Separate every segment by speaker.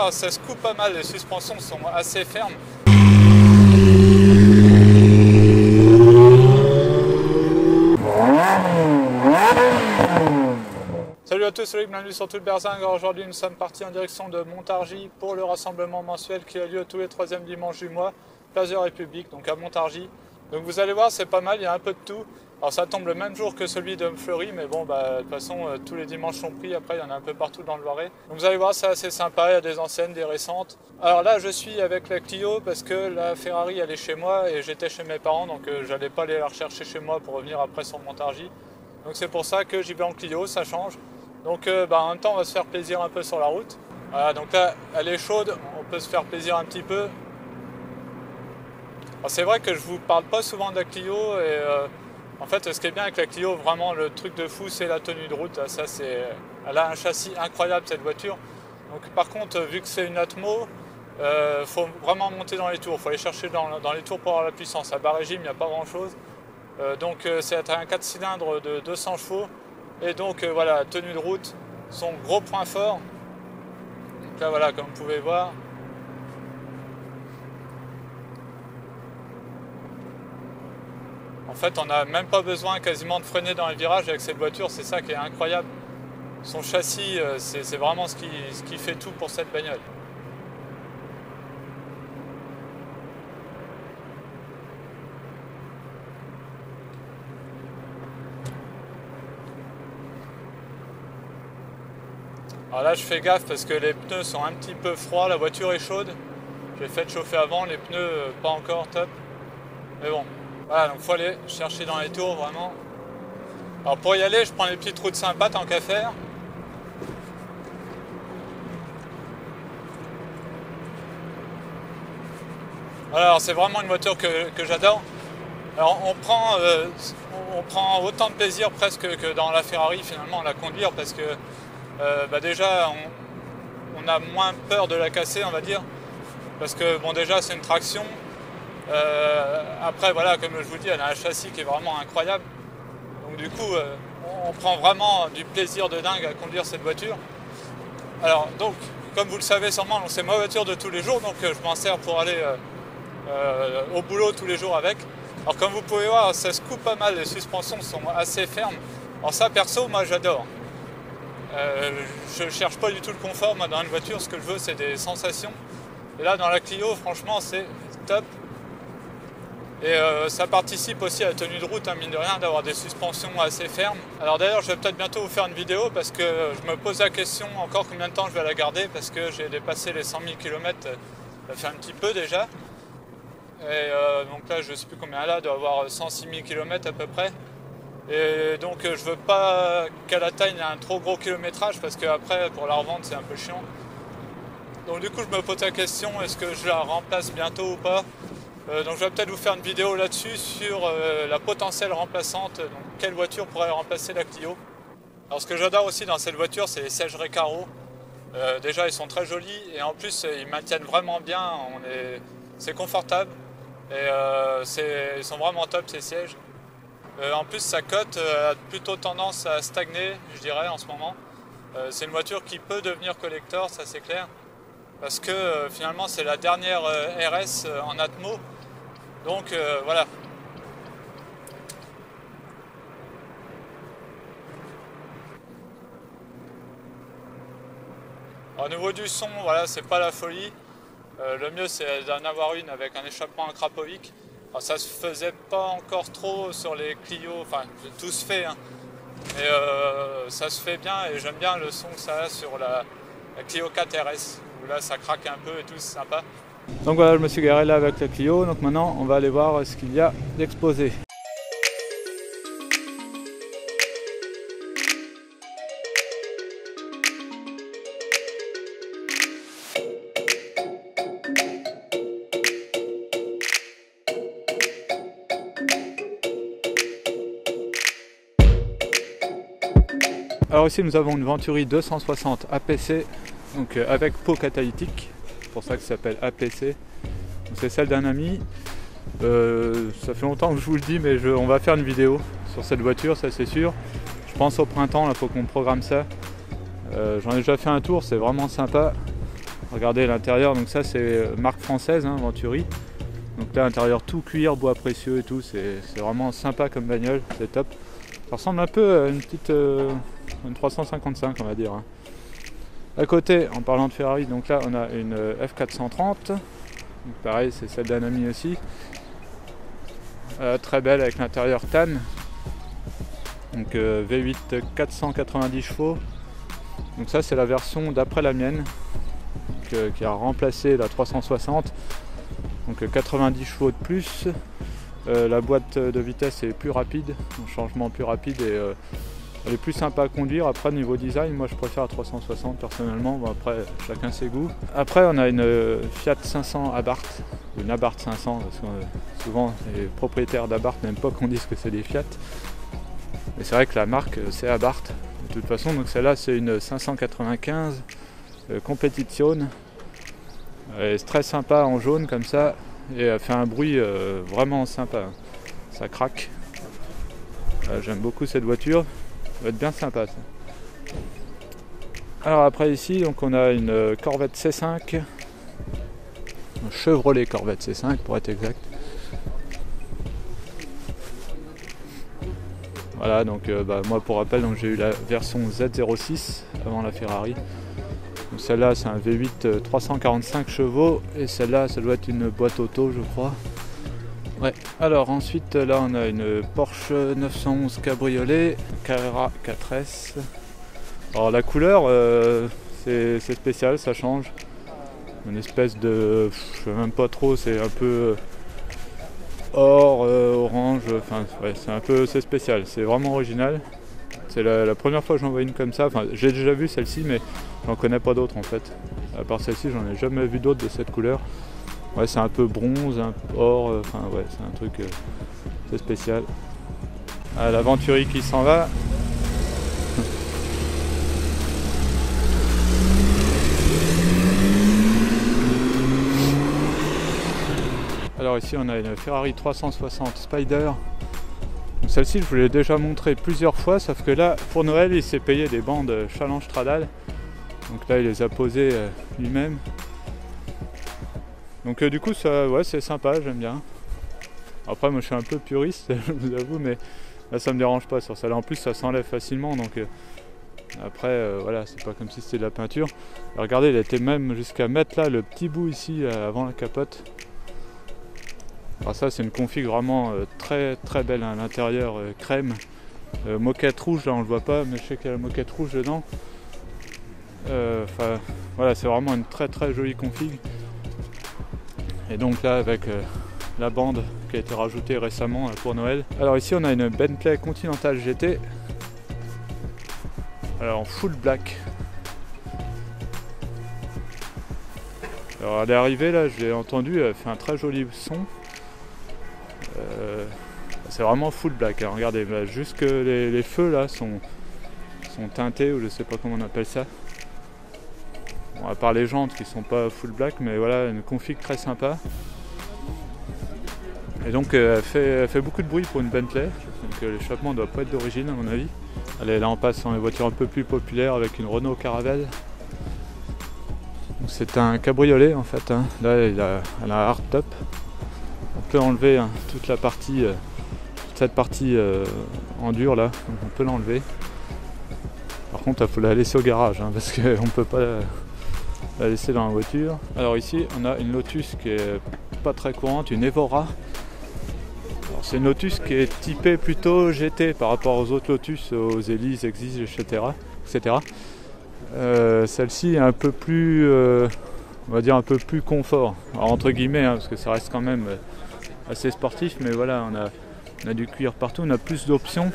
Speaker 1: voir, ça se coupe pas mal, les suspensions sont assez fermes. Salut à tous, salut, bienvenue sur Tout le Berzing. Aujourd'hui nous sommes partis en direction de Montargis pour le rassemblement mensuel qui a lieu tous les 3e dimanches du mois, place de la République, donc à Montargis. Donc vous allez voir, c'est pas mal, il y a un peu de tout. Alors ça tombe le même jour que celui de Fleury, mais bon, de toute façon, tous les dimanches sont pris, après il y en a un peu partout dans le Loiret. Donc vous allez voir, c'est assez sympa, il y a des anciennes, des récentes. Alors là, je suis avec la Clio parce que la Ferrari, elle est chez moi et j'étais chez mes parents, donc j'allais pas aller la rechercher chez moi pour revenir après sur Montargis. Donc c'est pour ça que j'y vais en Clio, ça change. Donc en même temps, on va se faire plaisir un peu sur la route. Voilà, donc là, elle est chaude, on peut se faire plaisir un petit peu. C'est vrai que je vous parle pas souvent de la Clio et en fait ce qui est bien avec la Clio, vraiment le truc de fou, c'est la tenue de route. Ça, elle a un châssis incroyable cette voiture. Donc par contre, vu que c'est une Atmo, faut vraiment monter dans les tours, faut aller chercher dans les tours pour avoir la puissance. À bas régime, il n'y a pas grand chose. Donc c'est un 4 cylindres de 200 chevaux. Et donc voilà, tenue de route, son gros point fort. Donc là voilà, comme vous pouvez voir. En fait, on n'a même pas besoin quasiment de freiner dans les virages avec cette voiture, c'est ça qui est incroyable. Son châssis, c'est vraiment ce qui fait tout pour cette bagnole. Alors là, je fais gaffe parce que les pneus sont un petit peu froids, la voiture est chaude. J'ai fait chauffer avant, les pneus pas encore top. Mais bon. Voilà, donc il faut aller chercher dans les tours vraiment. Alors pour y aller, je prends les petites routes sympas tant qu'à faire. Alors c'est vraiment une voiture que j'adore. Alors on prend autant de plaisir presque que dans la Ferrari finalement à la conduire parce que déjà on a moins peur de la casser, on va dire. Parce que bon, déjà c'est une traction. Après voilà, comme je vous dis, elle a un châssis qui est vraiment incroyable. Donc du coup on prend vraiment du plaisir de dingue à conduire cette voiture. Alors donc comme vous le savez sûrement, c'est ma voiture de tous les jours, donc je m'en sers pour aller au boulot tous les jours avec. Alors comme vous pouvez voir, ça se coupe pas mal, les suspensions sont assez fermes. Alors ça perso, moi j'adore. Je cherche pas du tout le confort, moi dans une voiture ce que je veux c'est des sensations. Et là dans la Clio franchement c'est top. Et ça participe aussi à la tenue de route, hein, mine de rien, d'avoir des suspensions assez fermes. Alors d'ailleurs, je vais peut-être bientôt vous faire une vidéo parce que je me pose la question encore combien de temps je vais la garder parce que j'ai dépassé les 100 000 km, ça fait un petit peu déjà. Et donc là, je ne sais plus combien elle doit avoir 106 000 km à peu près. Et donc je veux pas qu'elle atteigne un trop gros kilométrage parce qu'après, pour la revendre, c'est un peu chiant. Donc du coup, je me pose la question, est-ce que je la remplace bientôt ou pas? Donc je vais peut-être vous faire une vidéo là-dessus sur la potentielle remplaçante, donc quelle voiture pourrait remplacer la Clio. Alors ce que j'adore aussi dans cette voiture, c'est les sièges Recaro. Déjà ils sont très jolis et en plus ils maintiennent vraiment bien, c'est confortable et ils sont vraiment top ces sièges. En plus sa cote a plutôt tendance à stagner, je dirais en ce moment. C'est une voiture qui peut devenir collector, ça c'est clair. Parce que finalement c'est la dernière RS en Atmo. Donc voilà. Au niveau du son, voilà, c'est pas la folie. Le mieux c'est d'en avoir une avec un échappement à Krapovic. Alors, ça se faisait pas encore trop sur les Clio, enfin tout se fait, hein. Mais ça se fait bien et j'aime bien le son que ça a sur la Clio 4 RS. Où là ça craque un peu et tout, c'est sympa. Donc voilà, je me suis garé là avec la Clio, donc maintenant on va aller voir ce qu'il y a d'exposé. Alors ici nous avons une Venturi 260 APC, donc avec pot catalytique, c'est pour ça que ça s'appelle APC. C'est celle d'un ami. Ça fait longtemps que je vous le dis, mais on va faire une vidéo sur cette voiture, ça c'est sûr. Je pense au printemps, il faut qu'on programme ça. J'en ai déjà fait un tour, c'est vraiment sympa. Regardez l'intérieur, donc ça c'est marque française, hein, Venturi. Donc là l'intérieur tout cuir, bois précieux et tout, c'est vraiment sympa comme bagnole, c'est top. Ça ressemble un peu à une petite une 355 on va dire. Hein. À côté, en parlant de Ferrari, donc là on a une F430, donc pareil c'est celle d'un ami aussi. Très belle avec l'intérieur tan. Donc V8 490 chevaux. Donc ça c'est la version d'après la mienne. Qui a remplacé la 360, donc 90 chevaux de plus. La boîte de vitesse est plus rapide, un changement plus rapide et elle est plus sympa à conduire. Après niveau design, moi je préfère la 360 personnellement, bon, après chacun ses goûts. Après on a une Fiat 500 Abarth, une Abarth 500 parce que souvent les propriétaires d'Abarth n'aiment pas qu'on dise que c'est des Fiat. Mais c'est vrai que la marque c'est Abarth de toute façon, donc celle-là c'est une 595 Competition. Elle est très sympa en jaune comme ça et elle fait un bruit vraiment sympa. Ça craque. J'aime beaucoup cette voiture. Elle va être bien sympa ça. Alors après ici donc on a une Corvette C5. Un Chevrolet Corvette C5 pour être exact. Voilà donc moi pour rappel donc j'ai eu la version Z06 avant la Ferrari. Celle-là c'est un V8 345 chevaux et celle-là ça doit être une boîte auto je crois. Ouais. Alors ensuite là on a une Porsche 911 Cabriolet Carrera 4S. Alors la couleur c'est spécial, ça change. Une espèce de... je sais même pas trop, c'est un peu or, orange, enfin ouais, c'est spécial, c'est vraiment original. C'est la première fois que j'en vois une comme ça, enfin j'ai déjà vu celle-ci mais j'en connais pas d'autres en fait. À part celle-ci j'en ai jamais vu d'autres de cette couleur. Ouais c'est un peu bronze, un peu or, enfin ouais c'est un truc c'est spécial. Ah, la Venturi qui s'en va. Alors ici on a une Ferrari 360 Spider. Celle-ci je vous l'ai déjà montré plusieurs fois, sauf que là pour Noël il s'est payé des bandes Challenge Stradale. Donc là il les a posées lui-même. Donc du coup ça ouais c'est sympa, j'aime bien. Après moi je suis un peu puriste je vous avoue, mais là ça me dérange pas sur celle-là. En plus ça s'enlève facilement donc après voilà c'est pas comme si c'était de la peinture. Et regardez il a été même jusqu'à mettre là le petit bout ici avant la capote. Alors ça c'est une config vraiment très très belle à l'intérieur, crème, moquette rouge là on le voit pas mais je sais qu'il y a la moquette rouge dedans. Enfin voilà c'est vraiment une très très jolie config. Et donc là avec la bande qui a été rajoutée récemment pour Noël. Alors ici on a une Bentley Continental GT. Alors en full black. Alors elle est arrivée là, je l'ai entendue, elle fait un très joli son. C'est vraiment full black, hein. Regardez, bah, juste que les feux là sont teintés ou je sais pas comment on appelle ça. Bon, à part les jantes qui sont pas full black, mais voilà, une config très sympa. Et donc elle fait beaucoup de bruit pour une Bentley, donc l'échappement doit pas être d'origine à mon avis. Allez, là on passe sur les voitures un peu plus populaires avec une Renault Caravelle. C'est un cabriolet en fait, hein. Là elle a un hardtop. On peut enlever hein, toute la partie, cette partie en dur là, on peut l'enlever. Par contre il faut la laisser au garage hein, parce qu'on ne peut pas la laisser dans la voiture. Alors ici on a une Lotus qui est pas très courante, une Evora. C'est une Lotus qui est typée plutôt GT par rapport aux autres Lotus, aux Elise, Exige, etc. Celle-ci est un peu plus, on va dire un peu plus confort, alors, entre guillemets, hein, parce que ça reste quand même assez sportif, mais voilà, on a du cuir partout, on a plus d'options,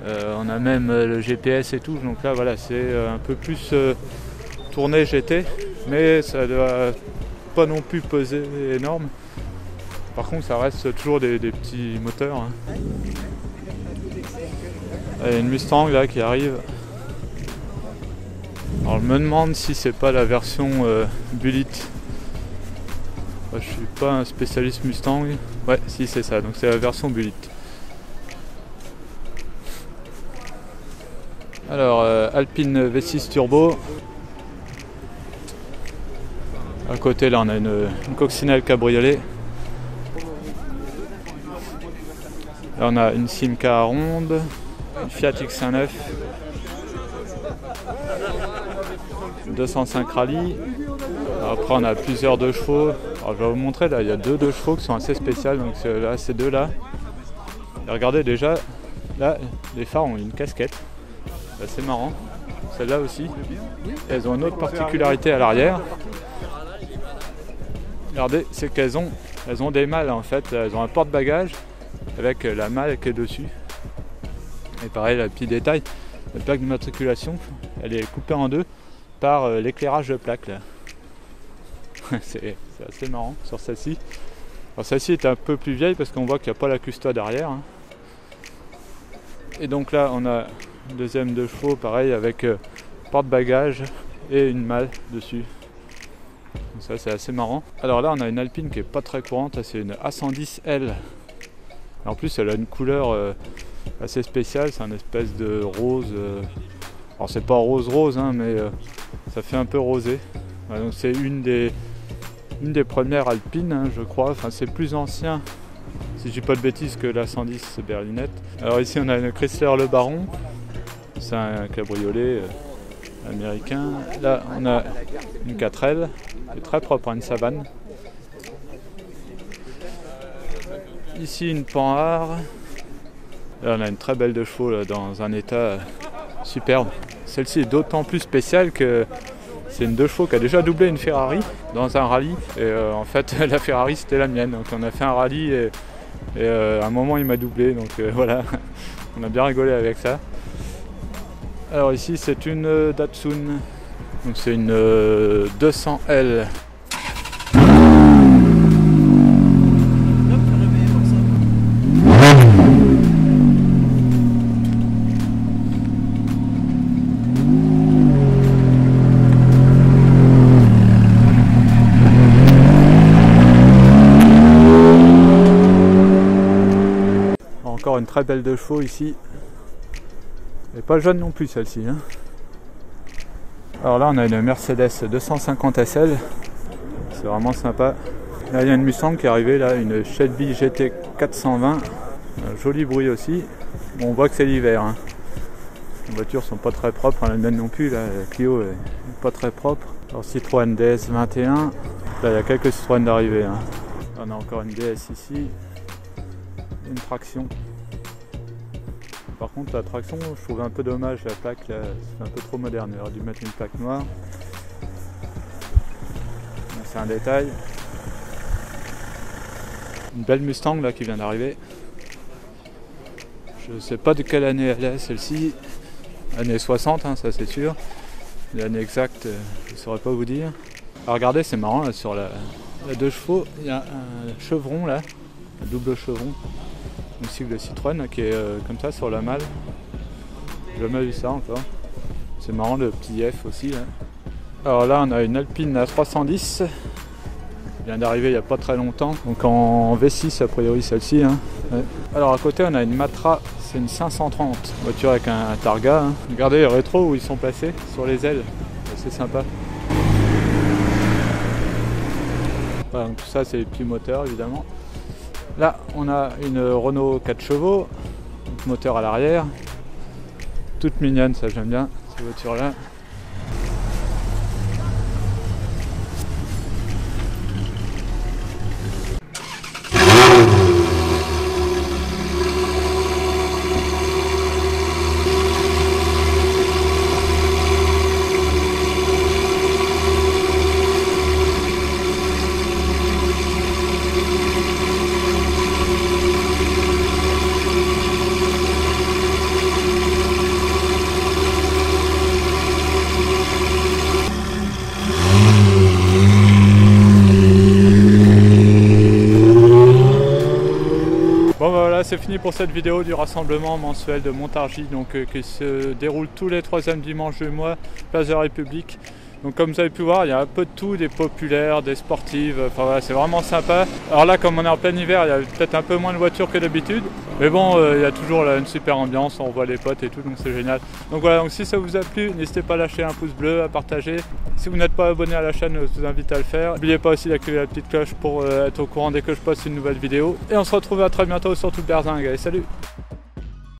Speaker 1: on a même le GPS et tout, donc là voilà, c'est un peu plus tourné GT, mais ça doit pas non plus peser énorme. Par contre ça reste toujours des petits moteurs. Hein. Il y a une Mustang là qui arrive. Alors je me demande si c'est pas la version Bullitt. Je suis pas un spécialiste Mustang. Ouais si c'est ça, donc c'est la version Bullitt. Alors Alpine V6 Turbo. À côté là on a une coccinelle cabriolet. Là on a une Simca ronde, une Fiat X19, 205 rallye. Après on a plusieurs 2 chevaux. Alors je vais vous montrer là, il y a 2 chevaux qui sont assez spéciales. Donc là ces deux là. Et regardez déjà, là les phares ont une casquette. C'est assez marrant. Celle-là aussi. Elles ont une autre particularité à l'arrière. Regardez, c'est qu'elles ont des malles en fait. Elles ont un porte-bagages avec la malle qui est dessus. Et pareil, le petit détail, la plaque de matriculation, elle est coupée en 2 par l'éclairage de plaque là. C'est assez marrant sur celle-ci. Alors celle-ci est un peu plus vieille parce qu'on voit qu'il n'y a pas la custode derrière. Hein. Et donc là, on a une deuxième 2 chevaux, pareil, avec porte-bagages et une malle dessus. Donc ça, c'est assez marrant. Alors là, on a une Alpine qui est pas très courante, c'est une A110L. En plus, elle a une couleur assez spéciale, c'est un espèce de rose. Alors c'est pas rose, hein, mais ça fait un peu rosé. Donc c'est une des premières Alpines, hein, je crois. Enfin, c'est plus ancien, si je dis pas de bêtises, que la 110 berlinette. Alors ici, on a une Chrysler Le Baron. C'est un cabriolet américain. Là, on a une 4L, qui est très propre, une Savane. Ici, une Panhard. Là, on a une très belle 2 chevaux là, dans un état superbe. Celle-ci est d'autant plus spéciale que c'est une 2 chevaux qui a déjà doublé une Ferrari dans un rallye. Et en fait, la Ferrari, c'était la mienne. Donc, on a fait un rallye et à un moment, il m'a doublé. Donc, voilà, on a bien rigolé avec ça. Alors ici, c'est une Datsun. Donc, c'est une 200L. Encore une très belle 2 chevaux ici. Elle n'est pas jeune non plus celle-ci. Hein. Alors là on a une Mercedes 250 SL. C'est vraiment sympa. Là il y a une Mustang qui est arrivée, là, une Shelby GT 420. Un joli bruit aussi. Bon, on voit que c'est l'hiver. Hein. Les voitures sont pas très propres, la mienne non plus. Là, la Clio est pas très propre. Alors Citroën DS 21. Là il y a quelques Citroën d'arrivée. Hein. On a encore une DS ici. Une traction. Par contre la traction, je trouve un peu dommage, la plaque là, c'est un peu trop moderne, il aurait dû mettre une plaque noire. C'est un détail. Une belle Mustang là qui vient d'arriver. Je sais pas de quelle année elle est celle-ci. Année 60, hein, ça c'est sûr. L'année exacte, je ne saurais pas vous dire. Alors regardez, c'est marrant, là, sur la 2 chevaux, il y a un chevron là, un double chevron. Une cible Citroën là, qui est comme ça sur la malle. J'ai jamais vu ça encore. C'est marrant, le petit F aussi là. Alors là on a une Alpine A310. Elle vient d'arriver il n'y a pas très longtemps. Donc en V6 a priori celle-ci. Hein. Ouais. Alors à côté on a une Matra, c'est une 530. Voiture avec un targa. Hein. Regardez les rétros où ils sont placés sur les ailes. C'est sympa. Voilà, donc tout ça c'est les petits moteurs évidemment. Là, on a une Renault 4 chevaux, moteur à l'arrière, toute mignonne, ça j'aime bien, cette voiture-là. C'est fini pour cette vidéo du rassemblement mensuel de Montargis qui se déroule tous les 3e dimanches du mois, place de la République. Donc comme vous avez pu voir, il y a un peu de tout, des populaires, des sportives, enfin voilà, c'est vraiment sympa. Alors là, comme on est en plein hiver, il y a peut-être un peu moins de voitures que d'habitude, Mais bon, il y a toujours là, une super ambiance, on voit les potes et tout, donc c'est génial. Donc voilà, donc si ça vous a plu, n'hésitez pas à lâcher un pouce bleu, à partager. Si vous n'êtes pas abonné à la chaîne, je vous invite à le faire. N'oubliez pas aussi d'activer la petite cloche pour être au courant dès que je poste une nouvelle vidéo. Et on se retrouve à très bientôt sur Tout Berzingue. Allez, salut!